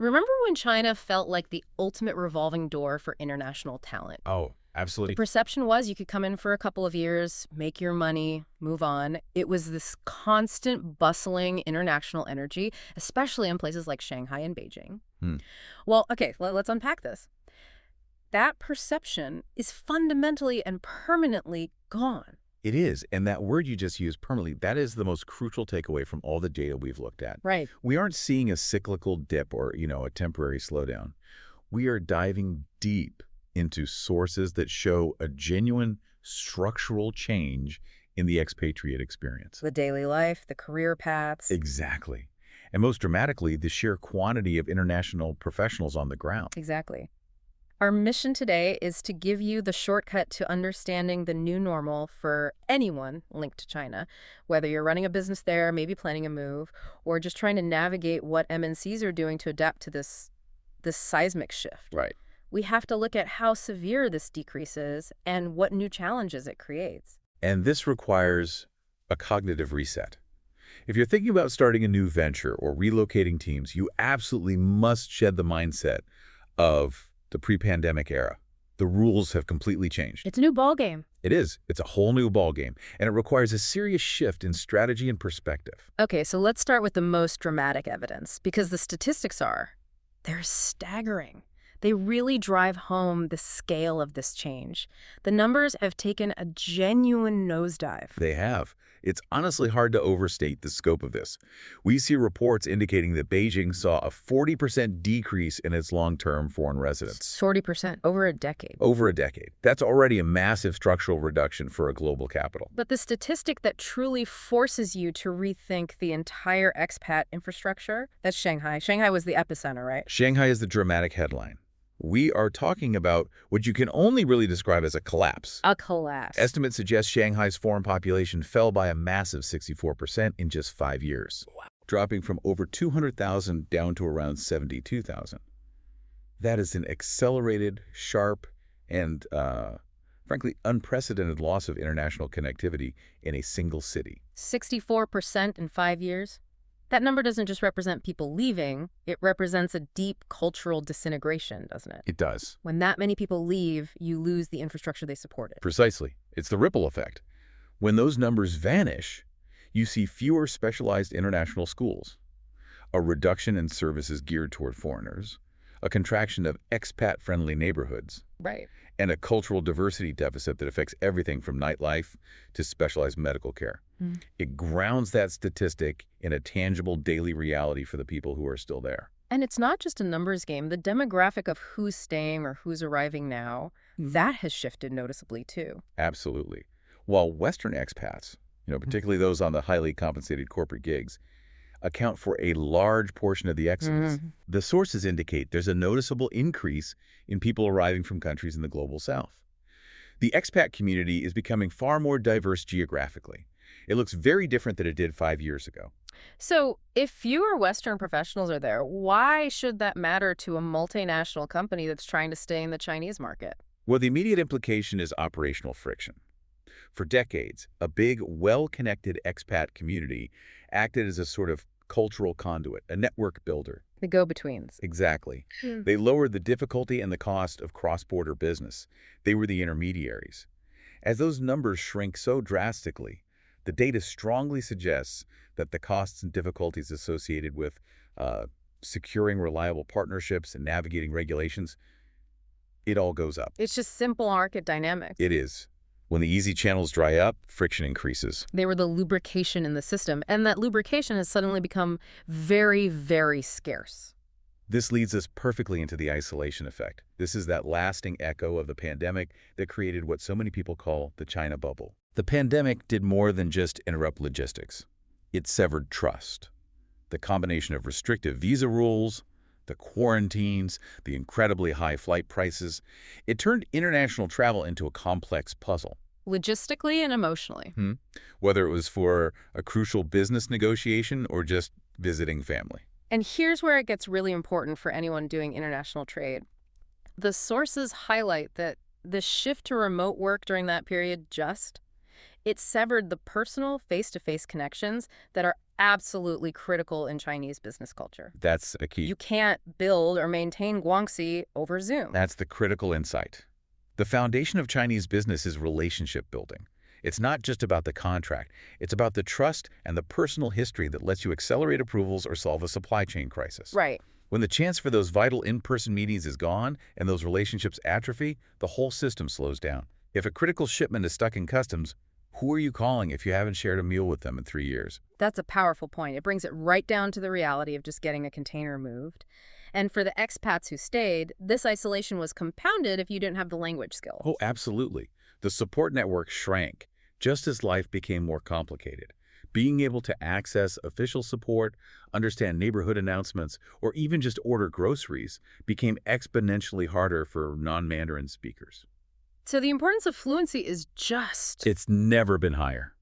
Remember when China felt like the ultimate revolving door for international talent? Oh, The absolutely. perception was you could come in for a couple of years, make your money, move on. It was this constant, bustling international energy, especially in places like Shanghai and Beijing. Hmm. Well, okay, let's unpack this. That perception is fundamentally and permanently gone. It is, and that word you just used, permanently, that is the most crucial takeaway from all the data we've looked at. Right. We aren't seeing a cyclical dip or, a temporary slowdown. We are diving deep into sources that show a genuine structural change in the expatriate experience. The daily life, the career paths. Exactly. And most dramatically, the sheer quantity of international professionals on the ground. Exactly. Our mission today is to give you the shortcut to understanding the new normal for anyone linked to China, whether you're running a business there, maybe planning a move, or just trying to navigate what MNCs are doing to adapt to this seismic shift. Right. We have to look at how severe this decrease is and what new challenges it creates. And this requires a cognitive reset. If you're thinking about starting a new venture or relocating teams, you absolutely must shed the mindset of the pre-pandemic era. The rules have completely changed. It's a new ballgame. It is. It's a whole new ballgame, and it requires a serious shift in strategy and perspective. Okay, so let's start with the most dramatic evidence, because the statistics they're staggering. They really drive home the scale of this change. The numbers have taken a genuine nosedive. They have. It's honestly hard to overstate the scope of this. We see reports indicating that Beijing saw a 40% decrease in its long-term foreign residents. 40% over a decade. Over a decade. That's already a massive structural reduction for a global capital. But the statistic that truly forces you to rethink the entire expat infrastructure, that's Shanghai. Shanghai was the epicenter, right? Shanghai is the dramatic headline. We are talking about what you can only really describe as a collapse. A collapse. Estimates suggest Shanghai's foreign population fell by a massive 64% in just 5 years, dropping from over 200,000 down to around 72,000. That is an accelerated, sharp, and, frankly, unprecedented loss of international connectivity in a single city. 64% in 5 years? That number doesn't just represent people leaving, it represents a deep cultural disintegration, doesn't it? It does. When that many people leave, you lose the infrastructure they supported. Precisely. It's the ripple effect. When those numbers vanish, you see fewer specialized international schools, a reduction in services geared toward foreigners, a contraction of expat-friendly neighborhoods, Right. and a cultural diversity deficit that affects everything from nightlife to specialized medical care. It grounds that statistic in a tangible daily reality for the people who are still there. And it's not just a numbers game. The demographic of who's staying or who's arriving now, that has shifted noticeably too. Absolutely. While Western expats, particularly those on the highly compensated corporate gigs, account for a large portion of the exodus, the sources indicate there's a noticeable increase in people arriving from countries in the global south. The expat community is becoming far more diverse geographically. It looks very different than it did 5 years ago. So if fewer Western professionals are there, why should that matter to a multinational company that's trying to stay in the Chinese market? Well, the immediate implication is operational friction. For decades, a big, well-connected expat community acted as a sort of cultural conduit, a network builder. The go-betweens. Exactly. They lowered the difficulty and the cost of cross-border business. They were the intermediaries. As those numbers shrink so drastically, the data strongly suggests that the costs and difficulties associated with securing reliable partnerships and navigating regulations, it all goes up. It's just simple market dynamics. It is. When the easy channels dry up, friction increases. They were the lubrication in the system, and that lubrication has suddenly become very, very scarce. This leads us perfectly into the isolation effect. This is that lasting echo of the pandemic that created what so many people call the China bubble. The pandemic did more than just interrupt logistics. It severed trust. The combination of restrictive visa rules, the quarantines, the incredibly high flight prices, it turned international travel into a complex puzzle. Logistically and emotionally. Whether it was for a crucial business negotiation or just visiting family. And here's where it gets really important for anyone doing international trade. The sources highlight that the shift to remote work during that period it severed the personal face-to-face connections that are absolutely critical in Chinese business culture. That's the key. You can't build or maintain Guangxi over Zoom. That's the critical insight. The foundation of Chinese business is relationship building. It's not just about the contract. It's about the trust and the personal history that lets you accelerate approvals or solve a supply chain crisis. Right. When the chance for those vital in-person meetings is gone and those relationships atrophy, the whole system slows down. If a critical shipment is stuck in customs, who are you calling if you haven't shared a meal with them in 3 years? That's a powerful point. It brings it right down to the reality of just getting a container moved. And for the expats who stayed, this isolation was compounded if you didn't have the language skills. Oh, absolutely. The support network shrank just as life became more complicated. Being able to access official support, understand neighborhood announcements, or even just order groceries became exponentially harder for non-Mandarin speakers. So the importance of fluency is just... It's never been higher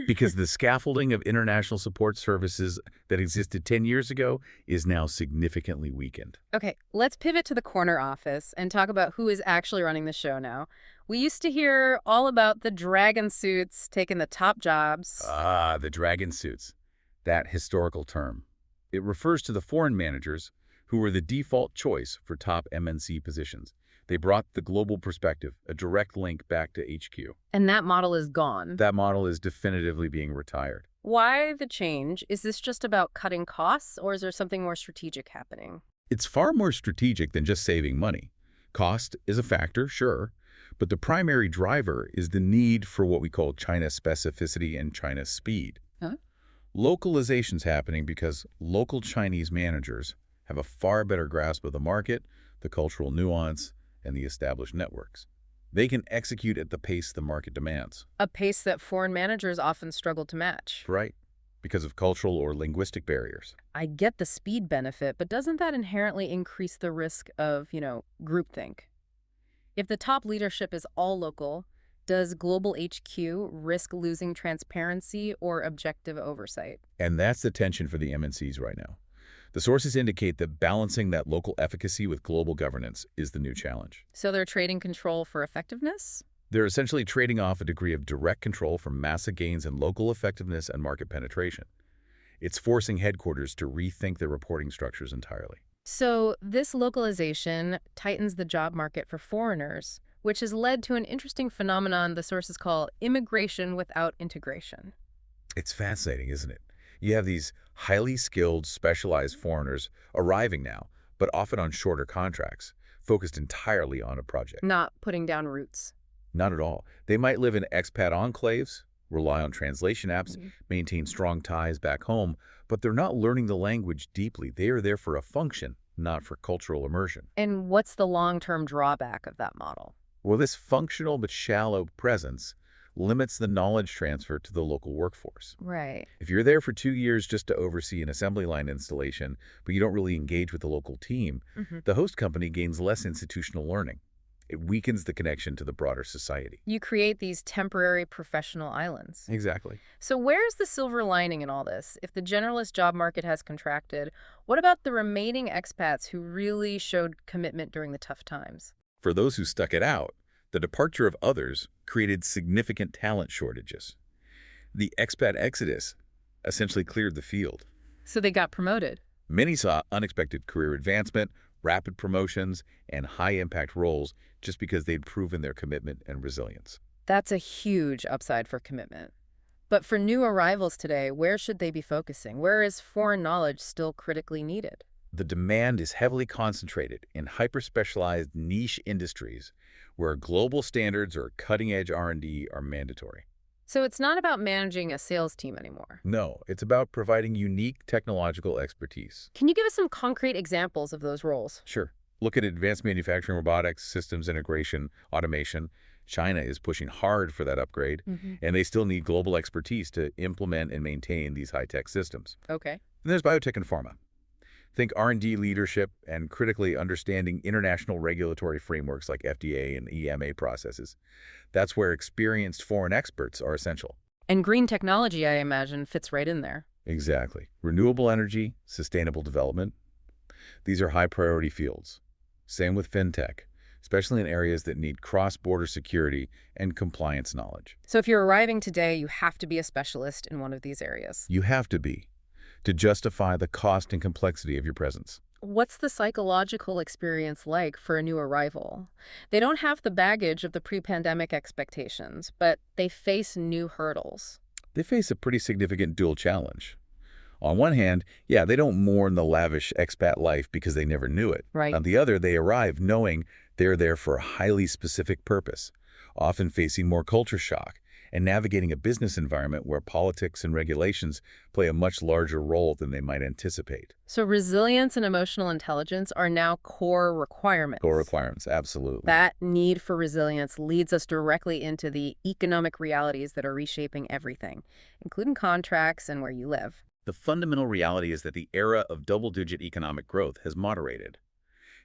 because the scaffolding of international support services that existed 10 years ago is now significantly weakened. Okay, let's pivot to the corner office and talk about who is actually running the show now. We used to hear all about the dragon suits taking the top jobs. Ah, the dragon suits, that historical term. It refers to the foreign managers who were the default choice for top MNC positions. They brought the global perspective, a direct link back to HQ. And that model is gone. That model is definitively being retired. Why the change? Is this just about cutting costs, or is there something more strategic happening? It's far more strategic than just saving money. Cost is a factor, sure, but the primary driver is the need for what we call China specificity and China speed. Huh? Localization's happening because local Chinese managers have a far better grasp of the market, the cultural nuance, and the established networks. They can execute at the pace the market demands. A pace that foreign managers often struggle to match. Right, because of cultural or linguistic barriers. I get the speed benefit, but doesn't that inherently increase the risk of, groupthink? If the top leadership is all local, does global HQ risk losing transparency or objective oversight? And that's the tension for the MNCs right now. The sources indicate that balancing that local efficacy with global governance is the new challenge. So they're trading control for effectiveness? They're essentially trading off a degree of direct control for massive gains in local effectiveness and market penetration. It's forcing headquarters to rethink their reporting structures entirely. So this localization tightens the job market for foreigners, which has led to an interesting phenomenon the sources call immigration without integration. It's fascinating, isn't it? You have these highly skilled, specialized foreigners arriving now, but often on shorter contracts, focused entirely on a project. Not putting down roots. Not at all. They might live in expat enclaves, rely on translation apps, Mhm. maintain strong ties back home, but they're not learning the language deeply. They are there for a function, not for cultural immersion. And what's the long-term drawback of that model? Well, this functional but shallow presence limits the knowledge transfer to the local workforce. Right. If you're there for 2 years just to oversee an assembly line installation, but you don't really engage with the local team, Hmm. the host company gains less institutional learning. It weakens the connection to the broader society. You create these temporary professional islands. Exactly. So where's the silver lining in all this? If the generalist job market has contracted, what about the remaining expats who really showed commitment during the tough times? For those who stuck it out, the departure of others created significant talent shortages. The expat exodus essentially cleared the field. So they got promoted. Many saw unexpected career advancement, rapid promotions, and high-impact roles just because they'd proven their commitment and resilience. That's a huge upside for commitment. But for new arrivals today, where should they be focusing? Where is foreign knowledge still critically needed? The demand is heavily concentrated in hyper-specialized niche industries where global standards or cutting-edge R&D are mandatory. So it's not about managing a sales team anymore. No, it's about providing unique technological expertise. Can you give us some concrete examples of those roles? Sure. Look at advanced manufacturing robotics, systems integration, automation. China is pushing hard for that upgrade, and they still need global expertise to implement and maintain these high-tech systems. Okay. And there's biotech and pharma. Think R&D leadership and critically understanding international regulatory frameworks like FDA and EMA processes. That's where experienced foreign experts are essential. And green technology, I imagine, fits right in there. Exactly. Renewable energy, sustainable development. These are high-priority fields. Same with fintech, especially in areas that need cross-border security and compliance knowledge. So if you're arriving today, you have to be a specialist in one of these areas. You have to be. to justify the cost and complexity of your presence. What's the psychological experience like for a new arrival? They don't have the baggage of the pre-pandemic expectations, but they face new hurdles. They face a pretty significant dual challenge. On one hand, yeah, they don't mourn the lavish expat life because they never knew it. Right. On the other, they arrive knowing they're there for a highly specific purpose, often facing more culture shock and navigating a business environment where politics and regulations play a much larger role than they might anticipate. So resilience and emotional intelligence are now core Core requirements. requirements, absolutely. That need for resilience leads us directly into the economic realities that are reshaping everything, including contracts and where you live. The fundamental reality is that the era of double-digit economic growth has moderated.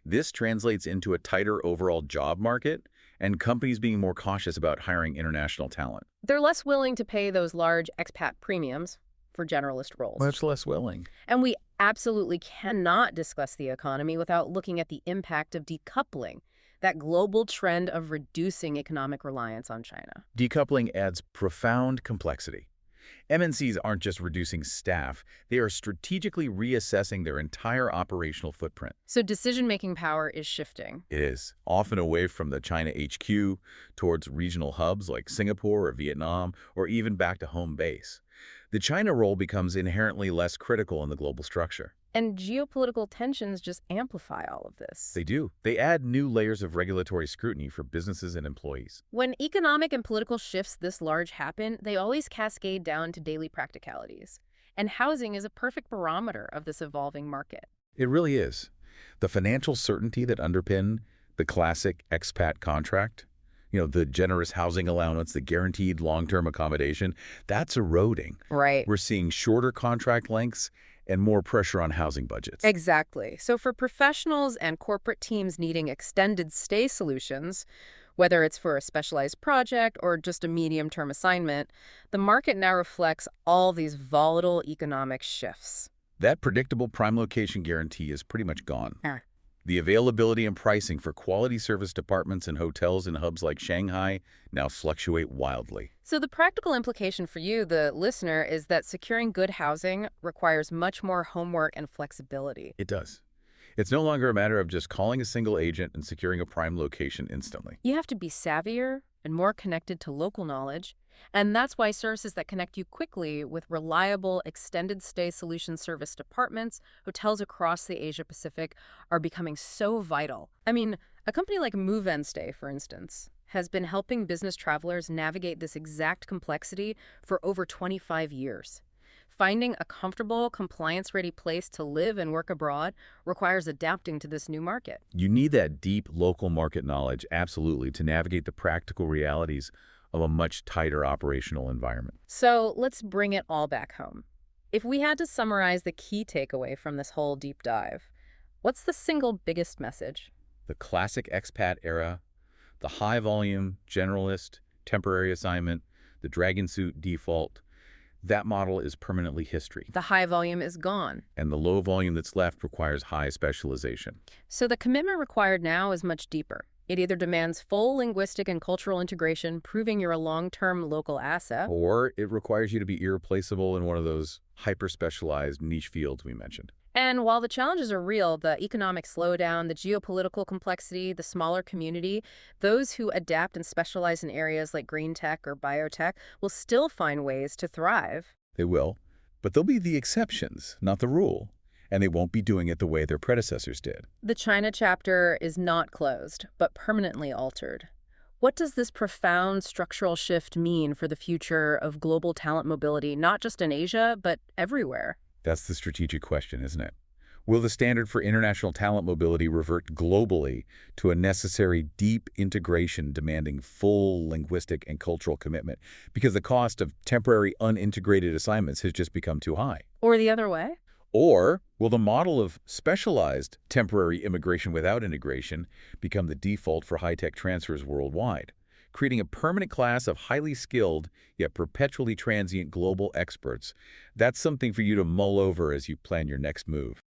This translates into a tighter overall job market and companies being more cautious about hiring international talent. They're less willing to pay those large expat premiums for generalist roles. Much less willing. And we absolutely cannot discuss the economy without looking at the impact of decoupling, that global trend of reducing economic reliance on China. Decoupling adds profound complexity. MNCs aren't just reducing staff, they are strategically reassessing their entire operational footprint. So decision-making power is shifting. It is, often away from the China HQ towards regional hubs like Singapore or Vietnam, or even back to home base. The China role becomes inherently less critical in the global structure. And geopolitical tensions just amplify all of this. They do. They add new layers of regulatory scrutiny for businesses and employees. When economic and political shifts this large happen, they always cascade down to daily practicalities. And housing is a perfect barometer of this evolving market. It really is. The financial certainty that underpin the classic expat contract, the generous housing allowance, the guaranteed long-term accommodation, that's eroding. Right. We're seeing shorter contract lengths and more pressure on housing budgets. Exactly. So for professionals and corporate teams needing extended stay solutions, whether it's for a specialized project or just a medium-term assignment, the market now reflects all these volatile economic shifts. That predictable prime location guarantee is pretty much gone. The availability and pricing for quality service departments and hotels in hubs like Shanghai now fluctuate wildly. So the practical implication for you, the listener, is that securing good housing requires much more homework and flexibility. It does. It's no longer a matter of just calling a single agent and securing a prime location instantly. You have to be savvier and more connected to local knowledge, and that's why services that connect you quickly with reliable extended stay solution service departments, hotels across the Asia Pacific are becoming so vital. I mean, a company like Move and Stay, for instance, has been helping business travelers navigate this exact complexity for over 25 years. Finding a comfortable, compliance-ready place to live and work abroad requires adapting to this new market. You need that deep local market knowledge, absolutely, to navigate the practical realities of a much tighter operational environment. So let's bring it all back home. If we had to summarize the key takeaway from this whole deep dive, what's the single biggest message? The classic expat era, the high-volume, generalist, temporary assignment, the dragon suit default, that model is permanently history. The high volume is gone. And the low volume that's left requires high specialization. So the commitment required now is much deeper. It either demands full linguistic and cultural integration, proving you're a long-term local asset, Or it requires you to be irreplaceable in one of those hyper-specialized niche fields we mentioned. and while the challenges are real, the economic slowdown, the geopolitical complexity, the smaller community, those who adapt and specialize in areas like green tech or biotech will still find ways to thrive. They will, but they'll be the exceptions, not the rule. And they won't be doing it the way their predecessors did. The China chapter is not closed, but permanently altered. What does this profound structural shift mean for the future of global talent mobility, not just in Asia, but everywhere? That's the strategic question, isn't it? Will the standard for international talent mobility revert globally to a necessary deep integration demanding full linguistic and cultural commitment because the cost of temporary unintegrated assignments has just become too high? Or the other way? Or will the model of specialized temporary immigration without integration become the default for high-tech transfers worldwide, creating a permanent class of highly skilled yet perpetually transient global experts? That's something for you to mull over as you plan your next move.